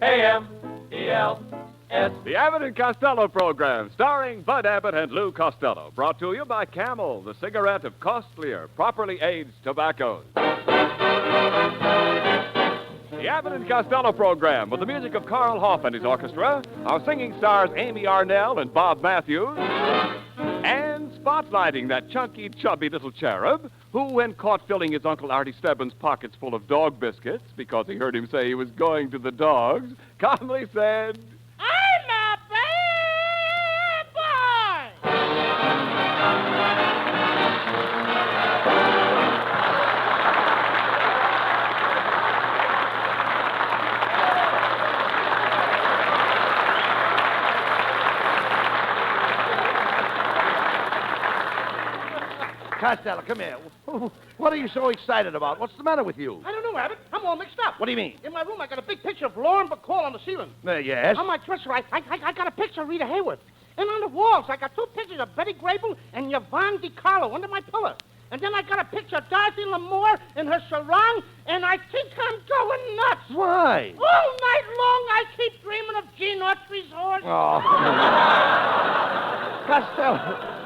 A-M-E-L-S. The Abbott and Costello program, starring Bud Abbott and Lou Costello, brought to you by Camel, the cigarette of costlier, properly aged tobaccos. The Abbott and Costello program, with the music of Carl Hoff and his orchestra, our singing stars Amy Arnell and Bob Matthews, and spotlighting that chunky, chubby little cherub who, when caught filling his Uncle Artie Stebbins' pockets full of dog biscuits because he heard him say he was going to the dogs, calmly said, I'm a bad boy! Costello, come here. What are you so excited about? What's the matter with you? I don't know, Abbott. I'm all mixed up. What do you mean? In my room, I got a big picture of Lauren Bacall on the ceiling. Yes? On my dresser, I got a picture of Rita Hayworth. And on the walls, I got two pictures of Betty Grable and Yvonne DiCarlo under my pillow. And then I got a picture of Dorothy Lamour in her sarong, and I think I'm going nuts. Why? All night long, I keep dreaming of Gene Autry's horse. Oh. Costello,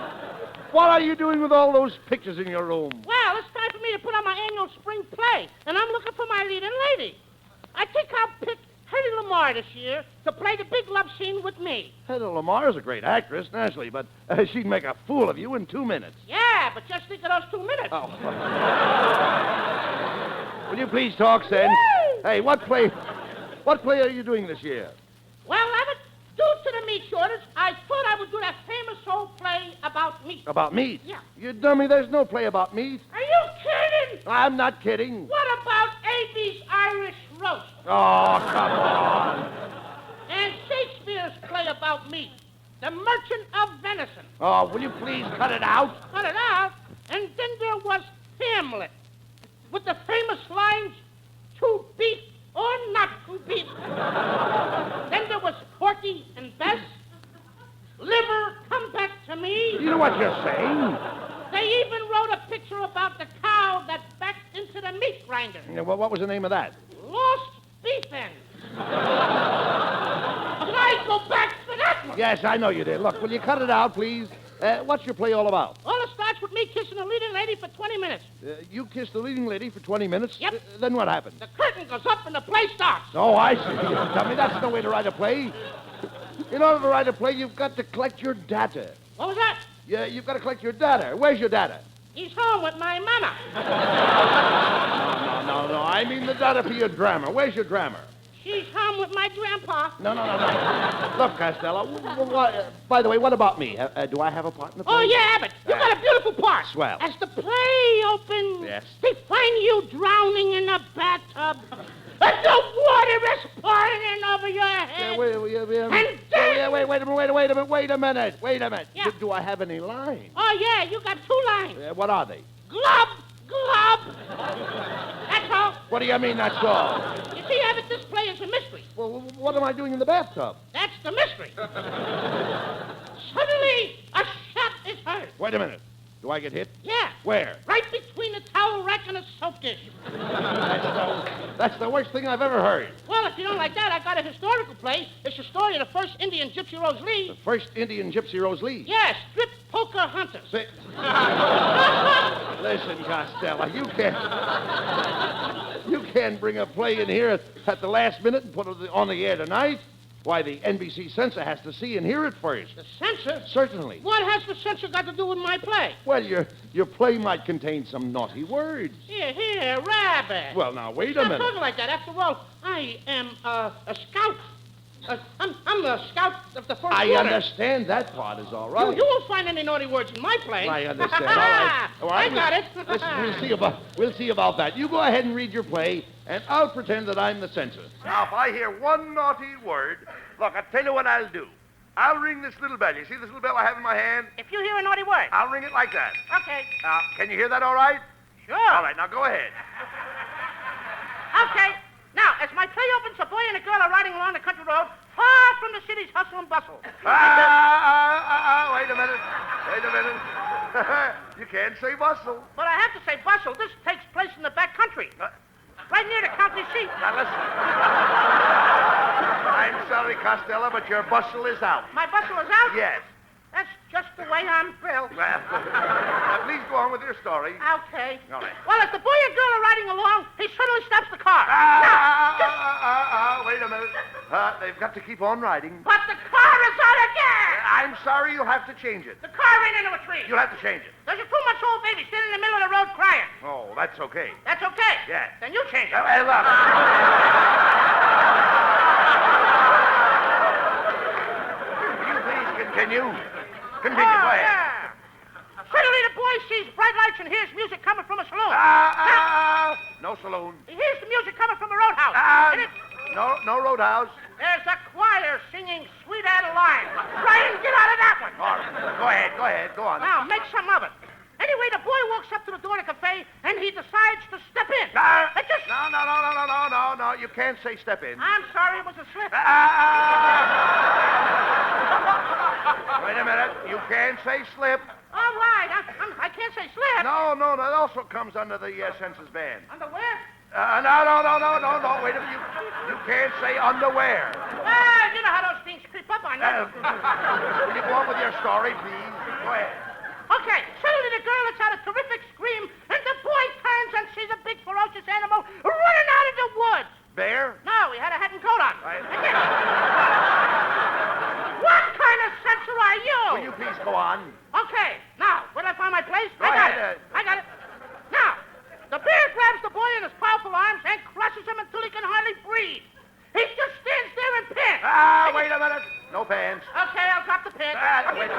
what are you doing with all those pictures in your room? Well, it's time for me to put on my annual spring play, and I'm looking for my leading lady. I think I'll pick Hedy Lamarr this year to play the big love scene with me. Hedy Lamarr is a great actress, naturally, but she'd make a fool of you in 2 minutes. Yeah, but just think of those 2 minutes. Oh. Will you please talk sense? Hey, what play are you doing this year? Well, Abbott, due to the meat shortage, I thought I would do that famous old play about meat. About meat? Yeah. You dummy, there's no play about meat. Are you kidding? I'm not kidding. What about A.B.'s Irish roast? Oh, come on. And Shakespeare's play about meat, The Merchant of Venison. Oh, will you please cut it out? Cut it out. And then there was Hamlet, with the famous lines, to beat or not to beat. Then there was Porky and Bess, Liver, come back to me. You know what you're saying? They even wrote a picture about the cow that backed into the meat grinder. Yeah, well, what was the name of that? Lost beef ends. But I go back for that one. Yes, I know you did. Look, will you cut it out, please? What's your play all about? Well, it starts with me kissing the leading lady for 20 minutes. You kiss the leading lady for 20 minutes? Yep. Then what happens? The curtain goes up and the play starts. Oh, I see. Tell me, that's no way to write a play. In order to write a play, you've got to collect your data. What was that? Yeah, you've got to collect your data. Where's your data? He's home with my mama. No. I mean the data for your drama. Where's your drama? She's home with my grandpa. No. Look, Costello, by the way, what about me? Do I have a part in the play? Oh, yeah, Abbott. You got a beautiful part. Swell. As the play opens, Yes. they find you drowning in a bathtub. And the water is pouring over your head. Wait a minute. Yeah. Do I have any lines? Oh, yeah, you got 2 lines. What are they? Glub, glub. That's all. What do you mean, that's all? You see, Abbott, this play is a mystery. Well, what am I doing in the bathtub? That's the mystery. Suddenly, a shot is heard. Wait a minute. Do I get hit? Yeah. Where? Right between the towel rack and a soap dish. That's the worst thing I've ever heard. Well, if you don't like that, I got a historical play. It's the story of the first Indian Gypsy Rose Lee. The first Indian Gypsy Rose Lee. Yeah, strip poker hunter. Say... Listen, Costello, you can't bring a play in here at the last minute and put it on the air tonight. Why, the NBC censor has to see and hear it first. The censor? Certainly. What has the censor got to do with my play? Well, your play might contain some naughty words. Here, rabbit. Well, now, wait a Stop minute. talking like that. After all, I am a scout. I'm the scout of the first I order. understand that part is all right. You won't find any naughty words in my play. I understand. All right. I got it. Listen, we'll see about that. You go ahead and read your play, and I'll pretend that I'm the censor. Now, if I hear one naughty word, look, I'll tell you what I'll do. I'll ring this little bell. You see this little bell I have in my hand? If you hear a naughty word. I'll ring it like that. Okay. Now, can you hear that all right? Sure. All right, now go ahead. Okay. Now, as my play opens, a boy and a girl are riding along the country road, far from the city's hustle and bustle. Wait a minute. You can't say bustle. But I have to say bustle. This takes place in the back country. Right near the county seat. Now, listen. Costello, but your bustle is out. My bustle is out? Yes. That's just the way I'm built. Well, now please go on with your story. Okay. All right. Well, as the boy and girl are riding along, he suddenly stops the car. Wait a minute. They've got to keep on riding. But the car is out of gas! I'm sorry, you'll have to change it. The car ran into a tree. You'll have to change it. There's a 2-month-old baby standing in the middle of the road crying. Oh, that's okay. That's okay. Yeah. Then you change it. Look. Will you please continue? Continue, go ahead. Yeah. Suddenly the boy sees bright lights and hears music coming from a saloon. No saloon. He hears the music coming from a roadhouse. And No roadhouse. there's a choir singing Sweet Adeline. Try and get out of that one. All right. Go ahead. Go on. Now, make some of it. Anyway, the boy walks up to the door of the cafe, and he decides to step in. No. It just... No. You can't say step in. I'm sorry, it was a slip. Wait a minute. You can't say slip. All right, I can't say slip. No. That also comes under the census ban. Underwear? No. Wait a minute. You can't say underwear. You know how those things creep up on you. Will you go on with your story, please? Go ahead. Okay, suddenly the girl lets out a terrific scream, and the boy turns and sees a big ferocious animal running out of the woods. Bear? No, he had a hat and coat on. Right. What kind of censor are you? Will you please go on? Okay, now, where did I find my place? Go ahead. I got it. Now, the bear grabs the boy in his powerful arms and crushes him until he can hardly breathe. He just stands there and pants. Wait a minute. No pants. Okay, I'll drop the pants. Wait a minute.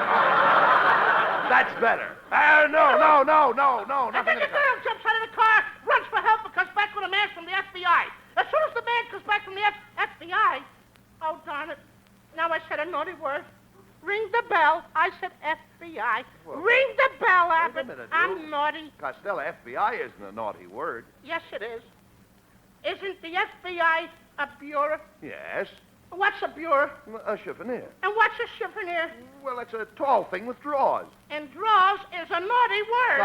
That's better. No. And then Nothing the girl jumps out of the car, runs for help, and comes back with a man from the FBI. As soon as the man comes back from the FBI... Oh, darn it. Now I said a naughty word. Ring the bell. I said FBI. Whoa. Ring the bell, Wait a Abbott. minute, I'm Lou. naughty. Costello, FBI isn't a naughty word. Yes, it is. Isn't the FBI a bureau? Yes. What's a bureau? A chiffonier. And what's a chiffonier? Well, it's a tall thing with drawers. And draws is a naughty word.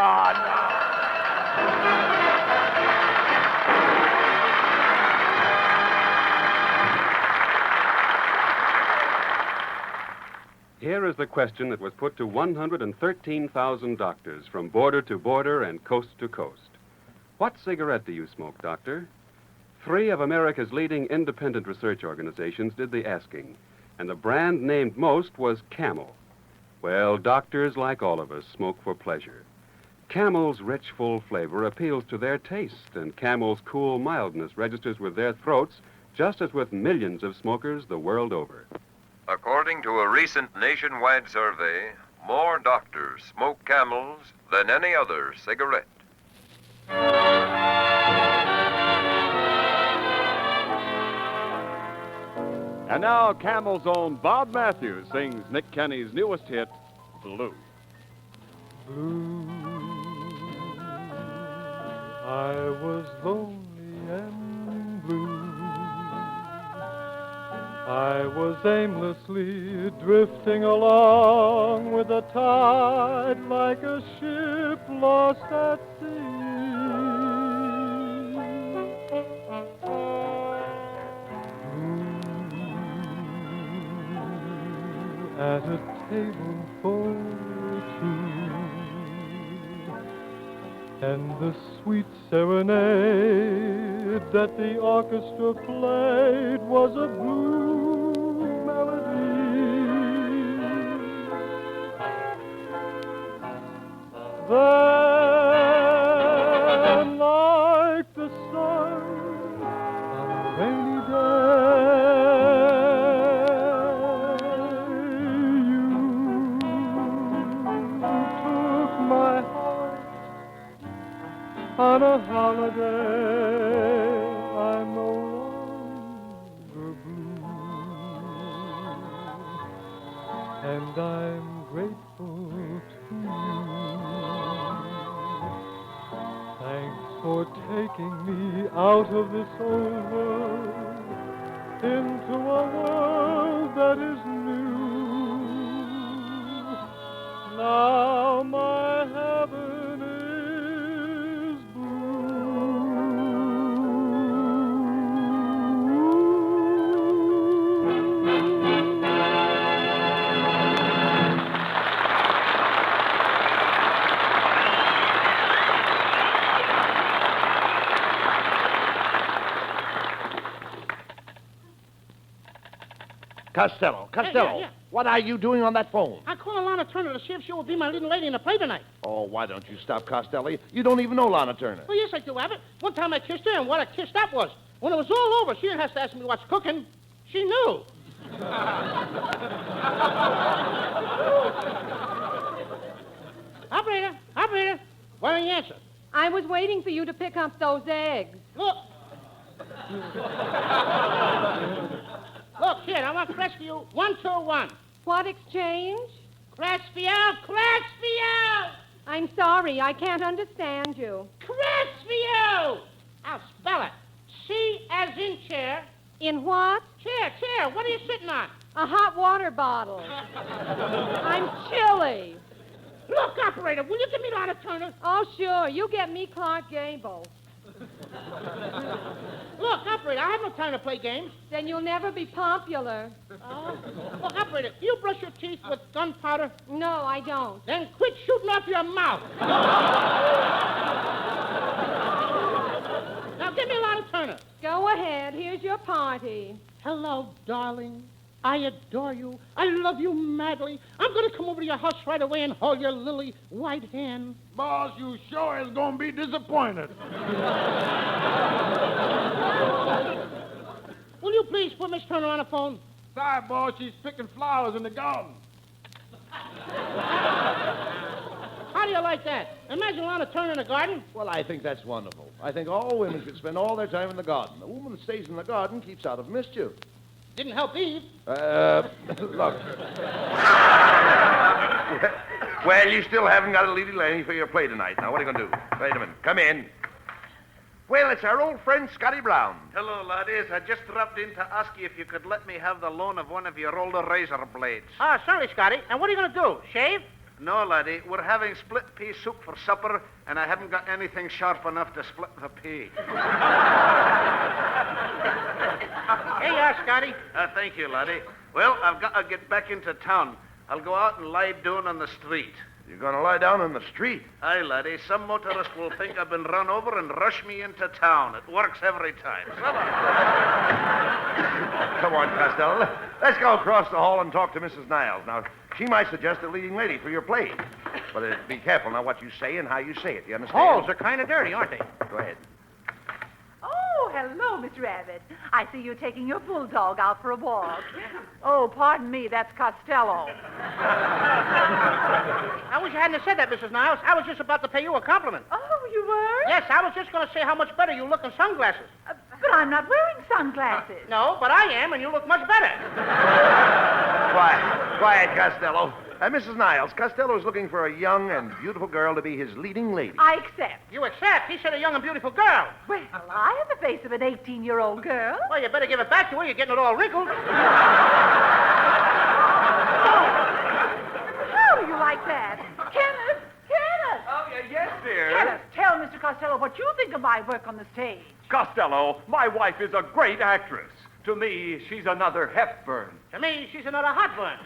Here is the question that was put to 113,000 doctors from border to border and coast to coast. What cigarette do you smoke, doctor? 3 of America's leading independent research organizations did the asking, and the brand named most was Camel. Well, doctors, like all of us, smoke for pleasure. Camel's rich, full flavor appeals to their taste, and Camel's cool mildness registers with their throats just as with millions of smokers the world over. According to a recent nationwide survey, more doctors smoke Camels than any other cigarette. And now, Camel's own Bob Matthews sings Nick Kenny's newest hit, Blue. Blue, I was lonely and blue. I was aimlessly drifting along with the tide like a ship lost at sea. At a table for 2, and the sweet serenade that the orchestra played was a blue melody. Then, like the sun on a rainy on a holiday, I'm no longer blue, and I'm grateful to you. Thanks for taking me out of this old world into a world that is new. Now my heaven is blue. Costello. Yeah. What are you doing on that phone? I called Lana Turner to see if she will be my leading lady in the play tonight. Oh, why don't you stop, Costello? You don't even know Lana Turner. Oh, yes, I do, Abbott. One time I kissed her, and what a kiss that was. When it was all over, she didn't have to ask me what's cooking. She knew. Operator, why don't you answer? I was waiting for you to pick up those eggs. Look. Look, kid, I want Crestview 121. What exchange? Crestview! I'm sorry, I can't understand you. Crestview! I'll spell it. C as in chair. In what? Chair. What are you sitting on? A hot water bottle. I'm chilly. Look, operator, will you give me Lana Turner? Oh, sure. You get me Clark Gable. Look, operator, I have no time to play games. Then you'll never be popular. Oh. Look, operator, do you brush your teeth with gunpowder? No, I don't. Then quit shooting off your mouth. Now, give me Lana Turner. Go ahead. Here's your party. Hello, darling. I adore you. I love you madly. I'm going to come over to your house right away and hold your lily white hand. Boss, you sure is going to be disappointed. Will you please put Miss Turner on the phone? Sorry, boss, she's picking flowers in the garden. How do you like that? Imagine Lana Turner in the garden. Well, I think that's wonderful. I think all women should spend all their time in the garden. A woman that stays in the garden keeps out of mischief. Didn't help Eve. Look. Well, you still haven't got a leading lady for your play tonight. Now, what are you going to do? Wait a minute. Come in. Well, it's our old friend, Scotty Brown. Hello, laddies. I just dropped in to ask you if you could let me have the loan of one of your older razor blades. Ah, sorry, Scotty. And what are you going to do? Shave? No, laddie. We're having split pea soup for supper, and I haven't got anything sharp enough to split the pea. Here you are, Scotty. Thank you, laddie. Well, I've got to get back into town. I'll go out and lie down on the street. You're going to lie down in the street? Aye, laddie. Some motorist will think I've been run over and rush me into town. It works every time. Come on, Costello. Let's go across the hall and talk to Mrs. Niles. Now, she might suggest a leading lady for your play. But be careful now what you say and how you say it. You understand? Halls are kind of dirty, aren't they? Go ahead. Oh, hello, Mr. Abbott. I see you're taking your bulldog out for a walk. Oh, pardon me, that's Costello. I wish you hadn't said that, Mrs. Niles. I was just about to pay you a compliment. Oh, you were? Yes, I was just going to say how much better you look in sunglasses. But I'm not wearing sunglasses. No, but I am, and you look much better. Quiet, Costello. Mrs. Niles, Costello is looking for a young and beautiful girl to be his leading lady. I accept. You accept? He said a young and beautiful girl. Well, I have the face of an 18-year-old girl. Well, you better give it back to her. You're getting it all wrinkled. How do you like that? Kenneth! Oh, yes, dear. Kenneth, tell Mr. Costello what you think of my work on the stage. Costello, my wife is a great actress. To me, she's another Hepburn. To me, she's another hot one.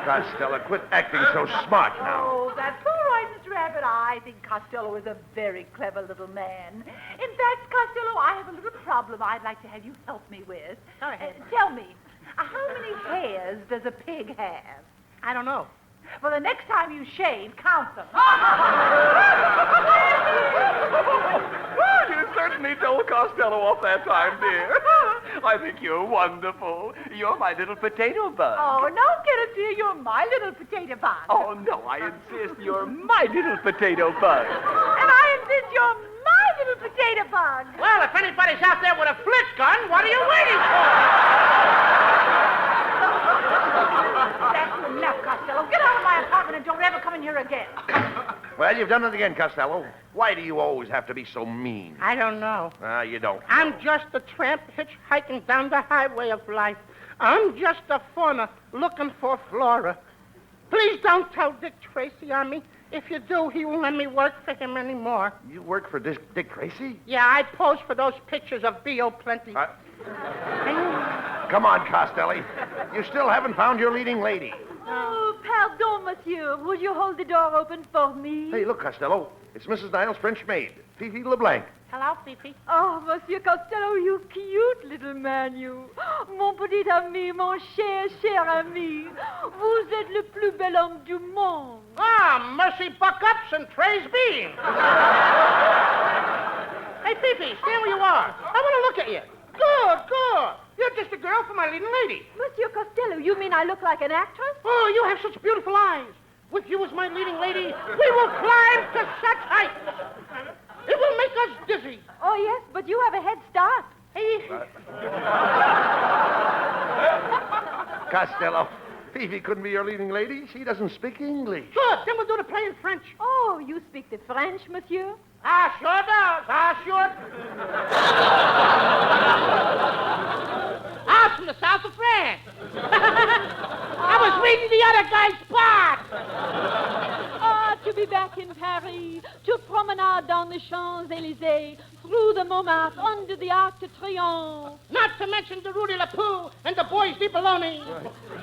Costello, quit acting so smart now. Oh, that's all right, Mr. Abbott. I think Costello is a very clever little man. In fact, Costello, I have a little problem I'd like to have you help me with. Go ahead. Tell me, how many hairs does a pig have? I don't know. Well, the next time you shave, count them. Well, you certainly told Costello off that time, dear. I think you're wonderful. You're my little potato bug. Oh, no, Kenneth, dear, you're my little potato bug. Oh, no, I insist you're my little potato bug. And I insist you're my little potato bug. Well, if anybody's out there with a flit gun, what are you waiting for? That's enough, Costello. Get out of my apartment and don't ever come in here again. Well, you've done it again, Costello. Why do you always have to be so mean? I don't know. You don't. I'm just a tramp hitchhiking down the highway of life. I'm just a fauna looking for flora. Please don't tell Dick Tracy on me. If you do, he won't let me work for him anymore. You work for Dick Tracy? Yeah, I pose for those pictures of B.O. Plenty. Come on, Costello. You still haven't found your leading lady. Oh, pardon, monsieur. Would you hold the door open for me? Hey, look, Costello. It's Mrs. Niles' French maid, Fifi LeBlanc. Hello, Fifi. Oh, Monsieur Costello, you cute little man, you. Mon petit ami, mon cher ami. Vous êtes le plus bel homme du monde. Ah, mercy buck-ups and praise be. Hey, Fifi, stand where you are. I want to look at you. Good. You're just a girl for my leading lady. Monsieur Costello, you mean I look like an actress? Oh, you have such beautiful eyes. With you as my leading lady, we will climb to such heights. It will make us dizzy. Oh, yes, but you have a head start. Hey. Costello, Fifi couldn't be your leading lady. She doesn't speak English. Good. Then we'll do the play in French. Oh, you speak the French, monsieur? Ah, sure does. Ah, sure. Ah, from the south of France. I was reading the other guy's part. Ah, to be back in Paris, to promenade down the Champs-Élysées, through the Mon Apr, under the Arc de Triomphe. Not to mention the Rue de la Pooh and the Bois de Boulogne.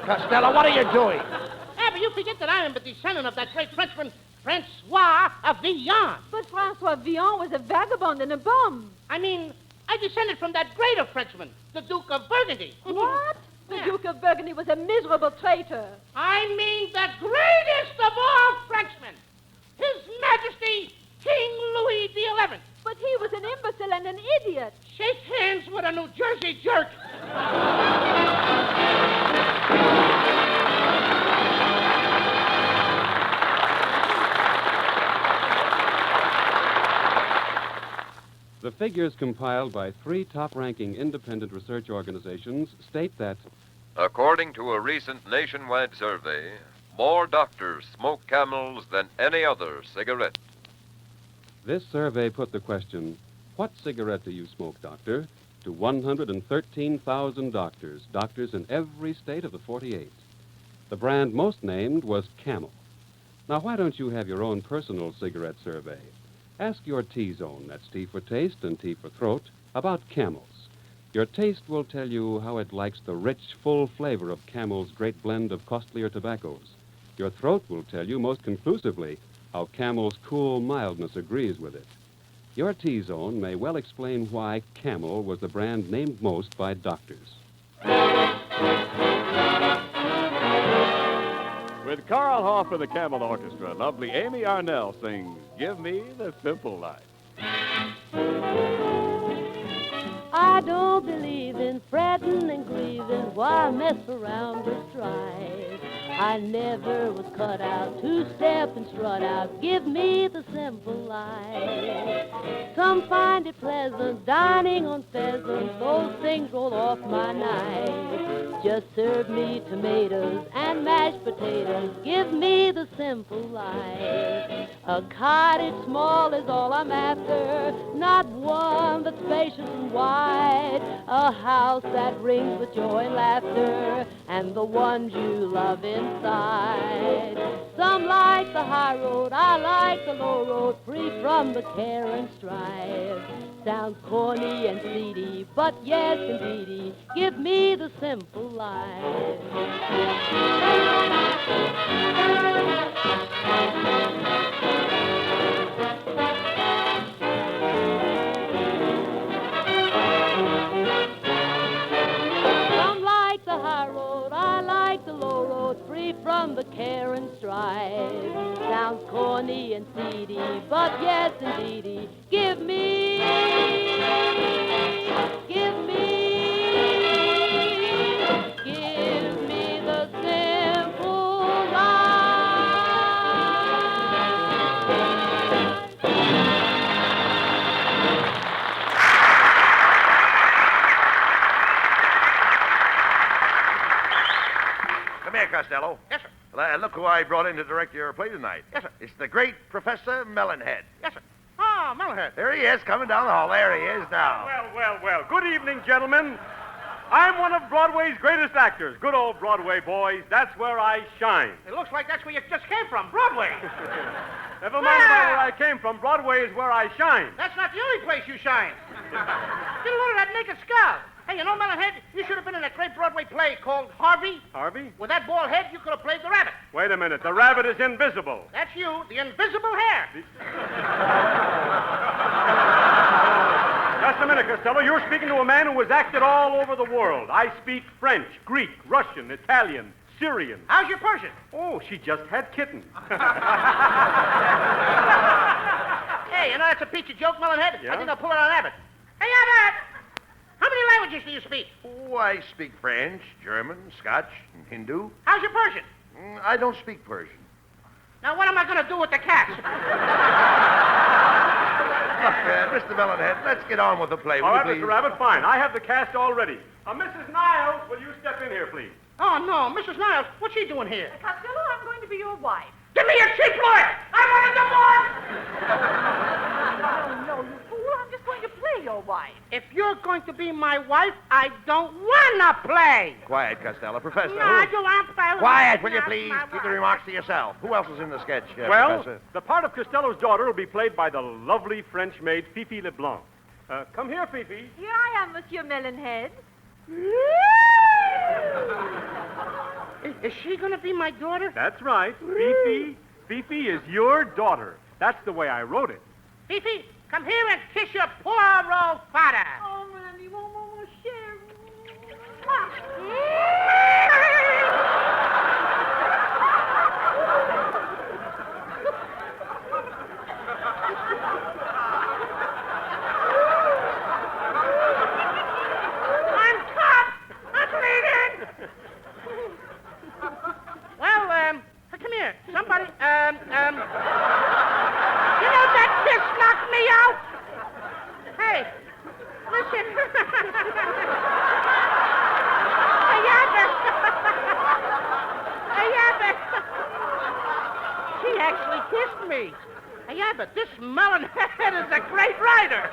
Costello, what are you doing? Ah, but you forget that I am the descendant of that great Frenchman, Francois of Villon. But Francois Villon was a vagabond and a bum. I mean, I descended from that greater Frenchman, the Duke of Burgundy. What? The Yeah. Duke of Burgundy was a miserable traitor. I mean the greatest of all Frenchmen, His Majesty King Louis XI. But he was an imbecile and an idiot. Shake hands with a New Jersey jerk. The figures compiled by 3 top-ranking independent research organizations state that, According to a recent nationwide survey, more doctors smoke Camels than any other cigarette. this survey put the question, what cigarette do you smoke, doctor? To 113,000 doctors in every state of the 48. The brand most named was Camel. Now, why don't you have your own personal cigarette survey? Ask your T-zone, that's T for taste and T for throat, about Camels. Your taste will tell you how it likes the rich, full flavor of Camel's great blend of costlier tobaccos. Your throat will tell you most conclusively how Camel's cool mildness agrees with it. Your T-zone may well explain why Camel was the brand named most by doctors. With Carl Hoff and the Camel Orchestra, lovely Amy Arnell sings Give Me the Simple Life. I don't believe in fretting and grieving. Why mess around with strife? I never was cut out to step and strut out. Give me the simple life. Some find it pleasant dining on pheasants. Those things roll off my knife. Just serve me tomatoes and mashed potatoes. Give me the simple life. A cottage small is all I'm after, not one that's spacious and wide. A house that rings with joy and laughter, and the ones you love inside. Some like the high road, I like the low road, free from the care and strife. Sounds corny and seedy, but yes, indeedy, give me the simple life. Some like the high road, I like the low road, free from the care and strife. Sounds corny and seedy, but yes, indeedy, give me the simple Come here, Costello. Yes, sir. Look who I brought in to direct your play tonight. Yes, sir. It's the great Professor Melonhead. Yes, sir. Ah, Melonhead. There he is, coming down the hall. There he is now. Well. Good evening, gentlemen. I'm one of Broadway's greatest actors. Good old Broadway, boys. That's where I shine. It looks like that's where you just came from, Broadway. Never mind about where I came from. Broadway is where I shine. That's not the only place you shine. Get a load of that naked skull. Hey, you know, Melonhead, you should have been in a great Broadway play called Harvey. Harvey? With that bald head, you could have played the rabbit. Wait a minute. The rabbit is invisible. That's you, the invisible hair. Just a minute, Costello. You're speaking to a man who has acted all over the world. I speak French, Greek, Russian, Italian, Syrian. How's your Persian? Oh, she just had kittens. Hey, you know that's a peachy joke, Melonhead? Yeah? I think I'll pull it on Abbott. Hey, Abbott! How many languages do you speak? Oh, I speak French, German, Scotch, and Hindu. How's your Persian? I don't speak Persian. Now, what am I going to do with the cats? Look, Mr. Melonhead, let's get on with the play, will All you right, please? Mr. Rabbit, fine. I have the cast all ready. Mrs. Niles, will you step in here, please? Oh, no. Mrs. Niles, what's she doing here? Costello, I'm going to be your wife. Give me your cheap lawyer! I want a divorce! No, you fool. I'm just going to play your wife. If you're going to be my wife, I don't want to play. Quiet, Costello. Professor. No, I don't want to play. Quiet, will you please? Keep the remarks to yourself. Who else is in the sketch, Well, Professor? the part of Costello's daughter will be played by the lovely French maid Fifi Leblanc. Come here, Fifi. Here I am, Monsieur Melonhead. Is she going to be my daughter? That's right. Fifi. Fifi is your daughter. That's the way I wrote it. Fifi, come here and kiss your poor old father. Oh, Mammy, mon cher. I'm cut. I'm bleeding. Well, come here. Somebody, you know that kiss knocked me out? Hey, listen. Hey, Abbott. Hey, Abbott. She actually kissed me. Hey, Abbott, this Melonhead is a great writer.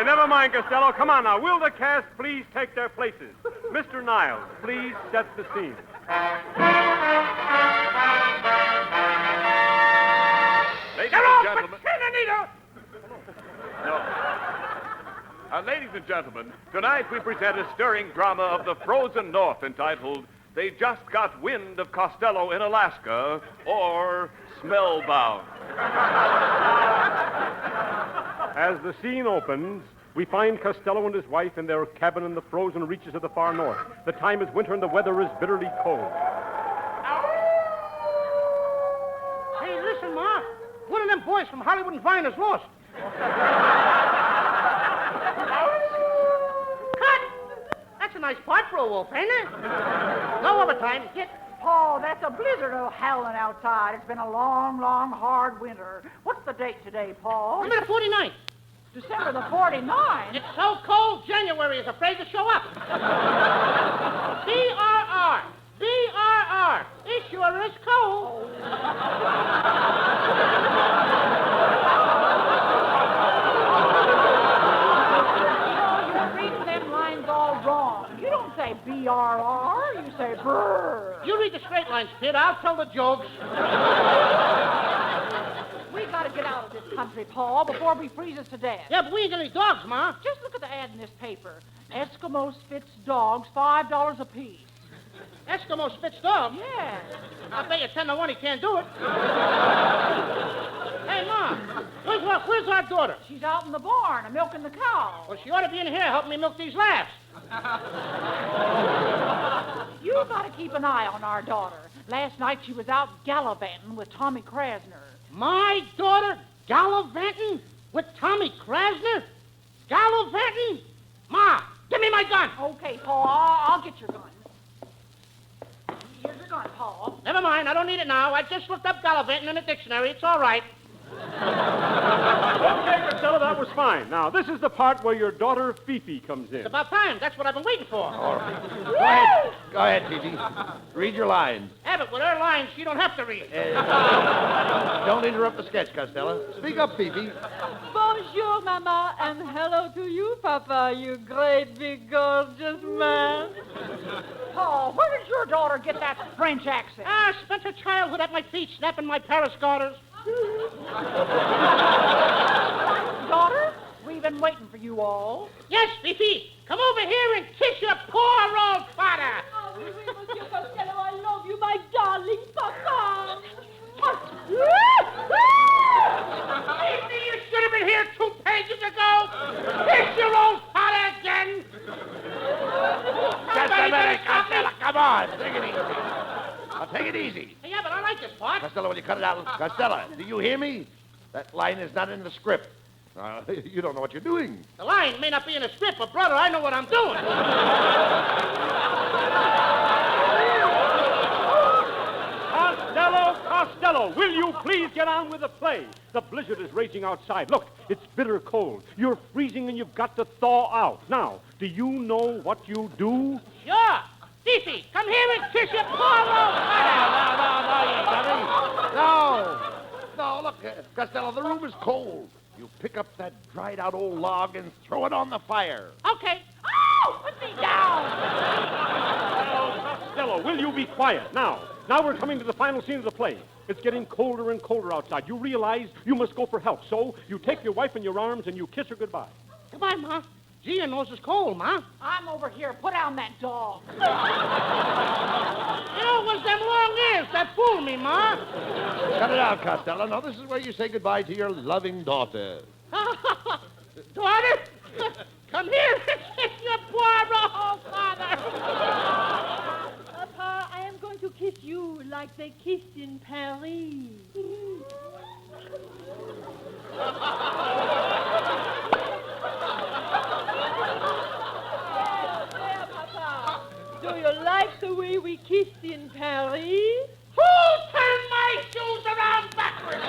Never mind, Costello. Come on now. Will the cast please take their places? Mr. Niles, please set the scene. Ladies They're and all gentlemen. Ladies and gentlemen, tonight we present a stirring drama of the frozen north entitled They Just Got Wind of Costello in Alaska, or Smellbound. As the scene opens, we find Costello and his wife in their cabin in the frozen reaches of the far north. The time is winter and the weather is bitterly cold. Hey, listen, Ma. One of them boys from Hollywood and Vine is lost. Cut! That's a nice part for a wolf, ain't it? No overtime. Get. Paul, that's a blizzard of howling outside. It's been a long, long, hard winter. What's the date today, Paul? December the 49th. December the 49th? It's so cold, January is afraid to show up. BRR. BRR. It sure is cold. You're reading them lines all wrong. You don't say BRR, you say brr. You read the straight lines, kid. I'll tell the jokes. We've got to get out of this country, Paul, before we freeze us to death. Yeah, but we ain't got any dogs, Ma. Just look at the ad in this paper. Eskimo Spitz dogs, $5 apiece. Eskimo Spitz dog? Yes. I'll bet you 10 to 1 he can't do it. Hey, Ma, where's our daughter? She's out in the barn, milking the cow. Well, she ought to be in here helping me milk these laughs. You've got to keep an eye on our daughter. Last night she was out gallivanting with Tommy Krasner. My daughter gallivanting with Tommy Krasner? Gallivanting? Ma, give me my gun. Okay, Paul, I'll get your gun. Here's your gun, Paul. Never mind, I don't need it now. I just looked up gallivanting in a dictionary. It's all right. Okay, Costello, that was fine. Now, this is the part where your daughter Fifi comes in. It's about time. That's what I've been waiting for. All right. Go ahead, Fifi. Read your lines. Abbott, with her lines, she don't have to read. Don't interrupt the sketch, Costello. Speak up, Fifi. Bonjour, Mama, and hello to you, Papa, you great big gorgeous man. Paul, where did your daughter get that French accent? Ah, spent her childhood at my feet snapping my Paris garters. Daughter, we've been waiting for you all. Yes, Fifi. Come over here and come on. Take it easy. Now, take it easy. Yeah, but I like this part. Costello, will you cut it out? Costello, do you hear me? That line is not in the script. You don't know what you're doing. The line may not be in a script, but, brother, I know what I'm doing. Costello, will you please get on with the play? The blizzard is raging outside. Look, it's bitter cold. You're freezing and you've got to thaw out. Now, do you know what you do? Sure. Cece, come here and kiss your poor old No, look, Costello, the room is cold. You pick up that dried-out old log and throw it on the fire. Okay. Oh, put me down. Costello, will you be quiet? Now we're coming to the final scene of the play. It's getting colder and colder outside. You realize you must go for help. So you take your wife in your arms and you kiss her goodbye. Goodbye, Ma. Gee, your nose is cold, Ma. I'm over here. Put down that dog. You know, it was them long ears that fooled me, Ma. Cut it out, Costello. Now, this is where you say goodbye to your loving daughter. Daughter, come here and kiss your poor old father. Papa, I am going to kiss you like they kissed in Paris. There, Papa. Do you like the way we kissed in Paris? Who turned my shoes around backwards?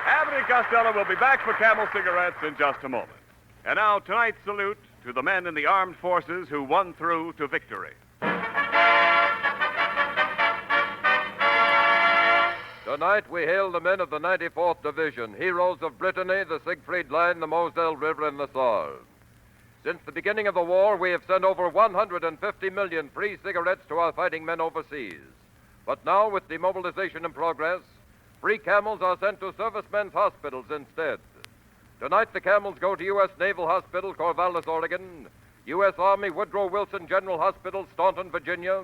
Abbott and Costello will be back for Camel cigarettes in just a moment. And now, tonight's salute to the men in the armed forces who won through to victory. Tonight we hail the men of the 94th Division, heroes of Brittany, the Siegfried Line, the Moselle River, and the Saar. Since the beginning of the war, we have sent over 150 million free cigarettes to our fighting men overseas. But now, with demobilization in progress, free Camels are sent to servicemen's hospitals instead. Tonight, the Camels go to U.S. Naval Hospital, Corvallis, Oregon, U.S. Army Woodrow Wilson General Hospital, Staunton, Virginia,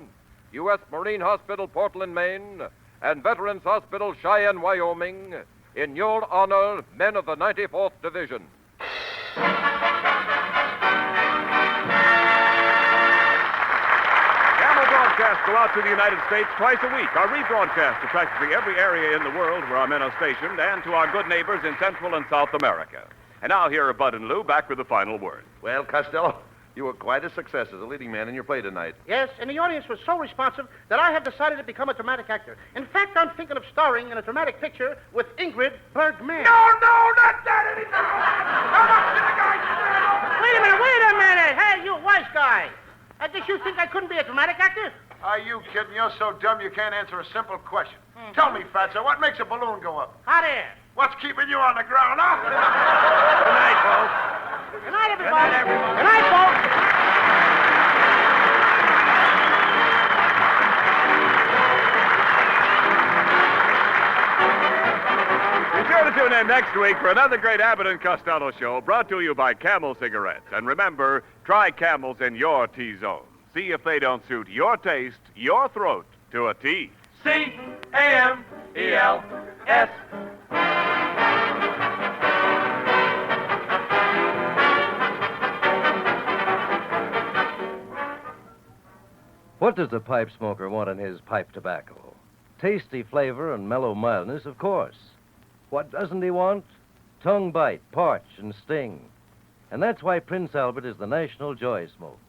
U.S. Marine Hospital, Portland, Maine, and Veterans Hospital, Cheyenne, Wyoming, in your honor, men of the 94th Division. Camel broadcasts go out to the United States twice a week. Our rebroadcast to practically every area in the world where our men are stationed, and to our good neighbors in Central and South America. And now here are Bud and Lou back with the final word. Well, Costello, you were quite a success as a leading man in your play tonight. Yes, and the audience was so responsive that I have decided to become a dramatic actor. In fact, I'm thinking of starring in a dramatic picture with Ingrid Bergman. No, not that anything. Wait a minute. Hey, you wise guy. Did you think I couldn't be a dramatic actor? Are you kidding? You're so dumb you can't answer a simple question. Tell me, Fatso, what makes a balloon go up? Hot air. What's keeping you on the ground, huh? Good night, folks. Good night, everybody. Good night, folks. Be sure to tune in next week for another great Abbott and Costello show brought to you by Camel Cigarettes. And remember, try Camels in your T-zone. See if they don't suit your taste, your throat, to a T. C-A-M-E-L-S. What does a pipe smoker want in his pipe tobacco? Tasty flavor and mellow mildness, of course. What doesn't he want? Tongue bite, parch, and sting. And that's why Prince Albert is the national joy smoke.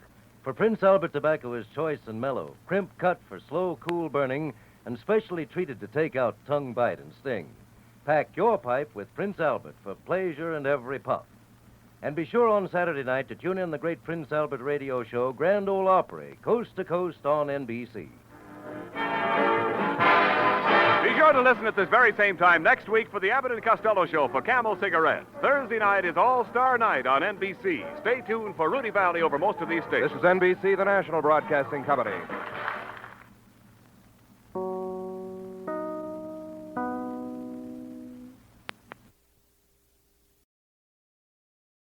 For Prince Albert tobacco is choice and mellow, crimp cut for slow, cool burning, and specially treated to take out tongue bite and sting. Pack your pipe with Prince Albert for pleasure in every puff. And be sure on Saturday night to tune in the great Prince Albert radio show, Grand Ole Opry, coast to coast on NBC. Be sure to listen at this very same time next week for the Abbott and Costello show for Camel Cigarettes. Thursday night is All-Star Night on NBC. Stay tuned for Rudy Valley over most of these stations. This is NBC, the national broadcasting company.